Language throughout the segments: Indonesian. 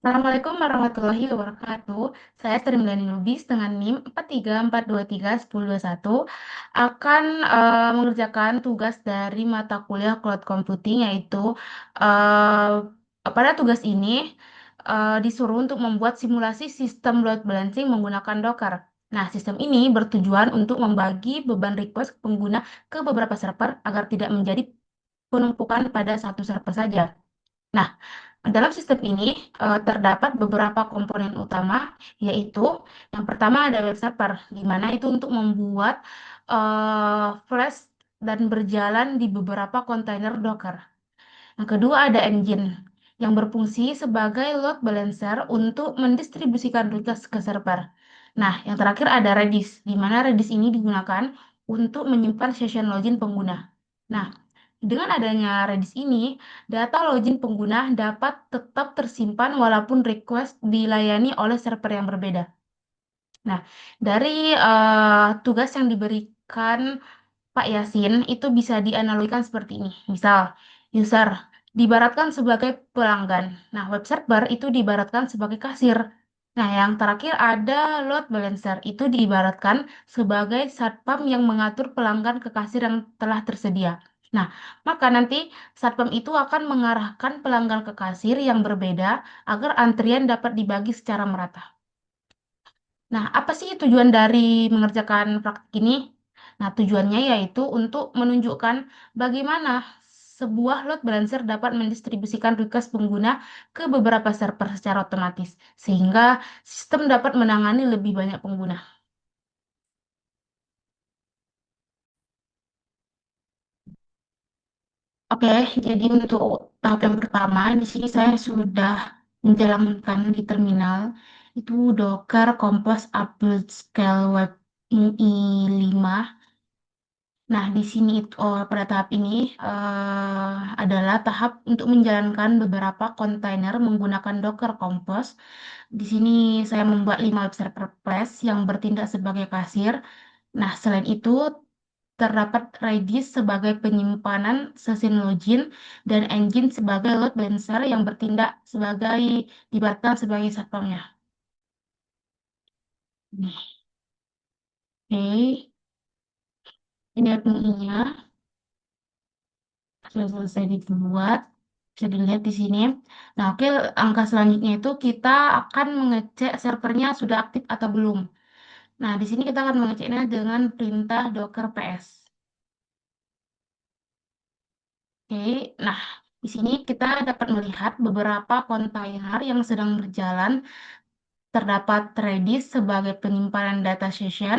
Assalamualaikum warahmatullahi wabarakatuh. Saya Sri Mulyani Lubis dengan NIM 434231 akan mengerjakan tugas dari mata kuliah Cloud Computing, yaitu eh, pada tugas ini disuruh untuk membuat simulasi sistem load balancing menggunakan Docker. Nah, sistem ini bertujuan untuk membagi beban request pengguna ke beberapa server agar tidak menjadi penumpukan pada satu server saja. Nah, dalam sistem ini terdapat beberapa komponen utama, yaitu yang pertama ada web server, di mana itu untuk membuat flash dan berjalan di beberapa kontainer Docker. Yang kedua ada engine, yang berfungsi sebagai load balancer untuk mendistribusikan request ke server. Nah, yang terakhir ada Redis, di mana Redis ini digunakan untuk menyimpan session login pengguna. Nah, dengan adanya Redis ini, data login pengguna dapat tetap tersimpan walaupun request dilayani oleh server yang berbeda. Nah, dari tugas yang diberikan Pak Yasin itu bisa dianalogikan seperti ini. Misal, user diibaratkan sebagai pelanggan. Nah, web server itu diibaratkan sebagai kasir. Nah, yang terakhir ada load balancer. Itu diibaratkan sebagai satpam yang mengatur pelanggan ke kasir yang telah tersedia. Nah, maka nanti satpam itu akan mengarahkan pelanggan ke kasir yang berbeda agar antrian dapat dibagi secara merata. Nah, apa sih tujuan dari mengerjakan praktik ini? Nah, tujuannya yaitu untuk menunjukkan bagaimana sebuah load balancer dapat mendistribusikan request pengguna ke beberapa server secara otomatis, sehingga sistem dapat menangani lebih banyak pengguna. Oke, jadi untuk tahap yang pertama, di sini saya sudah menjalankan di terminal, itu Docker Compose Upload Scale Web UI 5. Nah, di sini itu pada tahap ini adalah tahap untuk menjalankan beberapa kontainer menggunakan Docker Compose. Di sini saya membuat 5 web server Flash yang bertindak sebagai kasir. Nah, selain itu terdapat Redis sebagai penyimpanan session login dan Engine sebagai load balancer yang bertindak sebagai dibatkan sebagai satpamnya. Nih, oke, ini adminnya. Sudah selesai dibuat, bisa dilihat di sini. Nah, oke, angka selanjutnya itu kita akan mengecek servernya sudah aktif atau belum. Nah, di sini kita akan mengeceknya dengan perintah docker ps. Oke, nah di sini kita dapat melihat beberapa kontainer yang sedang berjalan. Terdapat Redis sebagai penyimpanan data session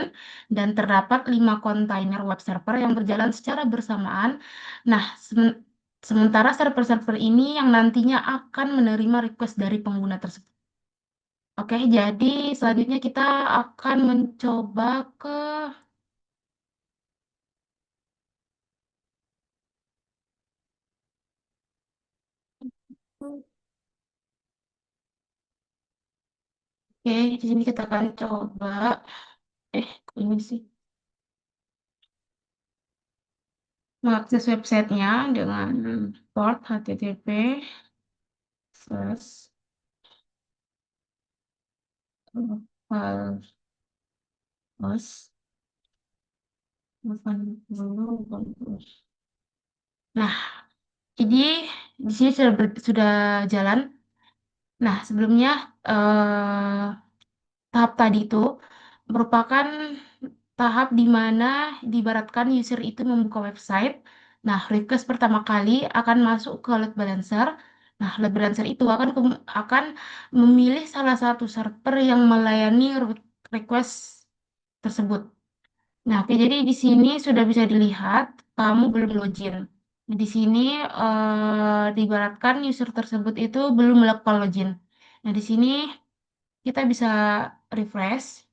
dan terdapat 5 kontainer web server yang berjalan secara bersamaan. Nah, sementara server-server ini yang nantinya akan menerima request dari pengguna tersebut. Oke, jadi selanjutnya kita akan mencoba ke Oke, di sini kita akan coba ini sih mengakses websitenya dengan port HTTP slash localhost. Bukan dulu, bukan dulu. Nah, jadi di sini sudah jalan. Nah, sebelumnya eh, tahap tadi itu merupakan tahap di mana diibaratkan user itu membuka website. Nah, request pertama kali akan masuk ke load balancer. Nah, load balancer itu akan memilih salah satu server yang melayani request tersebut. Nah, oke, jadi di sini sudah bisa dilihat kamu belum login. Di sini diibaratkan user tersebut itu belum melakukan login. Nah, di sini kita bisa refresh.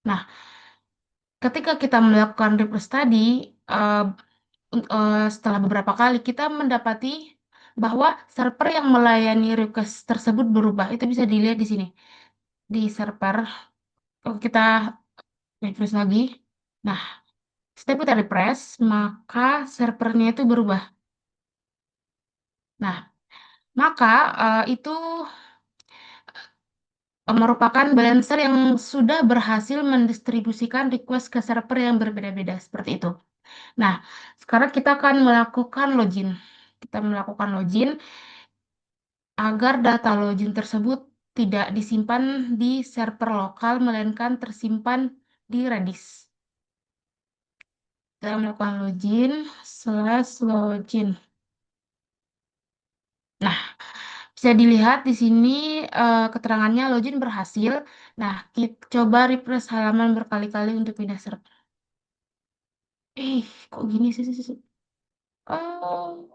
Nah, ketika kita melakukan refresh tadi, eh, setelah beberapa kali kita mendapati bahwa server yang melayani request tersebut berubah. Itu bisa dilihat di sini di server. Kalau kita refresh lagi, nah setiap kita refresh, maka servernya itu berubah. Nah, Maka itu merupakan balancer yang sudah berhasil mendistribusikan request ke server yang berbeda-beda seperti itu. Nah, sekarang kita akan melakukan login. Kita melakukan login agar data login tersebut tidak disimpan di server lokal, melainkan tersimpan di Redis. Kita melakukan login slash login. Nah, bisa dilihat di sini keterangannya login berhasil. Nah, kita coba refresh halaman berkali-kali untuk pindah server. Kok gini sih? Oh,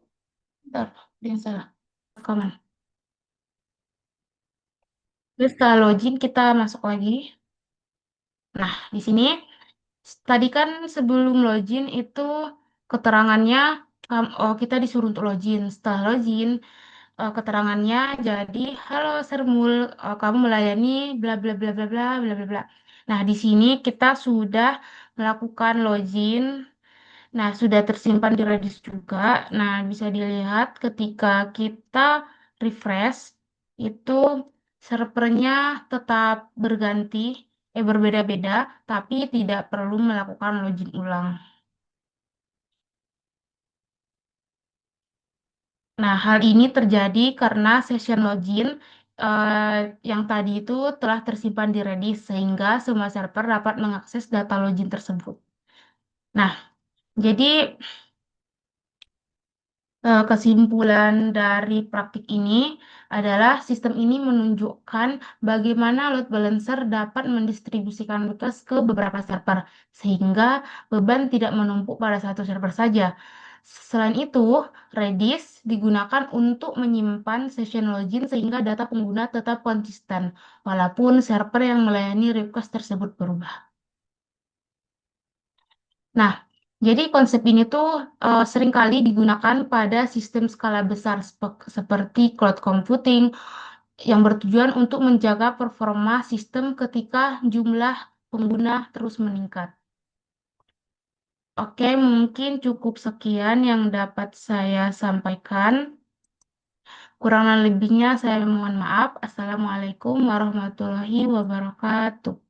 bentar, ada yang salah. Rekaman. Terus setelah login kita masuk lagi. Nah, di sini tadi kan sebelum login itu keterangannya kita disuruh untuk login. Setelah login keterangannya jadi halo Sermul, kamu melayani bla bla bla bla bla bla bla bla. Nah, di sini kita sudah melakukan login. Nah, sudah tersimpan di Redis juga. Nah, bisa dilihat ketika kita refresh itu servernya tetap berganti, berbeda-beda, tapi tidak perlu melakukan login ulang. Nah, hal ini terjadi karena session login eh, yang tadi itu telah tersimpan di Redis sehingga semua server dapat mengakses data login tersebut. Nah, jadi kesimpulan dari praktik ini adalah sistem ini menunjukkan bagaimana load balancer dapat mendistribusikan tugas ke beberapa server, sehingga beban tidak menumpuk pada satu server saja. Selain itu, Redis digunakan untuk menyimpan session login sehingga data pengguna tetap konsisten, walaupun server yang melayani request tersebut berubah. Nah, jadi konsep ini tuh seringkali digunakan pada sistem skala besar seperti cloud computing yang bertujuan untuk menjaga performa sistem ketika jumlah pengguna terus meningkat. Oke, mungkin cukup sekian yang dapat saya sampaikan. Kurang lebihnya saya mohon maaf. Assalamualaikum warahmatullahi wabarakatuh.